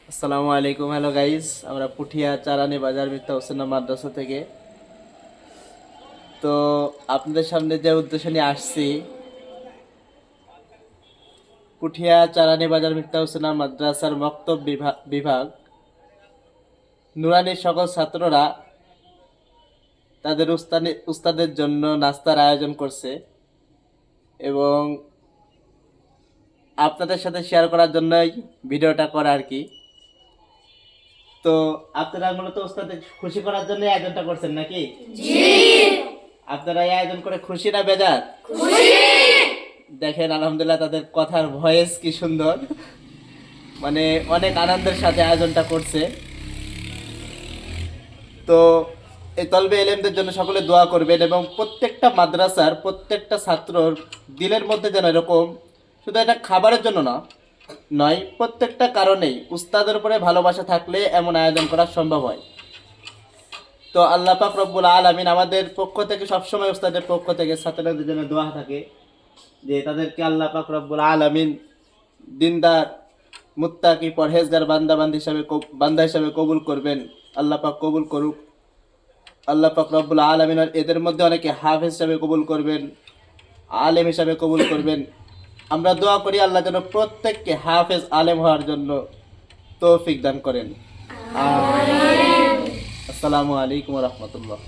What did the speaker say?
আসসালামু আলাইকুম, hello guys. আমরা পুঠিয়া চারানি বাজার মিফতা হোসেন মাদ্রাসা থেকে তো আপনাদের সামনে যে উদ্দেশ্য নিয়ে আসছি, পুঠিয়া চারানি বাজার মিফতা হোসেন মাদ্রাসার মক্তব বিভাগ নুরানির সকল ছাত্ররা তাদের উস্তাদের জন্য নাস্তার আয়োজন করছে এবং আপনাদের সাথে শেয়ার করার জন্যই ভিডিওটা করা আর কি। তো আপনারা মূলত উস্তাদের খুশি করার জন্য আয়োজনটা করছেন নাকি? আপনারা এই আয়োজন করে খুশি না বেজার? দেখেন আলহামদুলিল্লাহ, তাদের কথার ভয়েস কি সুন্দর, মানে অনেক আনন্দের সাথে আয়োজনটা করছে। তো এই তলবে এলেমদের জন্য সকলে দোয়া করবেন এবং প্রত্যেকটা মাদ্রাসার প্রত্যেকটা ছাত্রর দিলের মধ্যে যেন এরকম, শুধু এটা খাবারের জন্য নয়, প্রত্যেকটা কারণেই উস্তাদের উপরে ভালোবাসা থাকলে এমন আয়োজন করা সম্ভব হয়। তো আল্লাহ পাক রব্বুল আলামিন আমাদের পক্ষ থেকে সবসময় উস্তাদের পক্ষ থেকে ছাত্রদের জন্য দোয়া থাকে যে তাদেরকে আল্লাহ পাক রব্বুল আলামিন দিনদার মুত্তাকি পরহেজগার বান্দা হিসাবে কবুল করবেন। আল্লাহ পাক কবুল করুক। আল্লাহ পাক রব্বুল আলামিন এদের মধ্যে অনেকে হাফেজ হিসাবে কবুল করবেন, আলেম হিসাবে কবুল করবেন। আমরা দোয়া করি আল্লাহ যেন প্রত্যেককে হাফেজ আলেম হওয়ার জন্য তৌফিক দান করেন। আসসালামু আলাইকুম ওয়া রাহমাতুল্লাহ।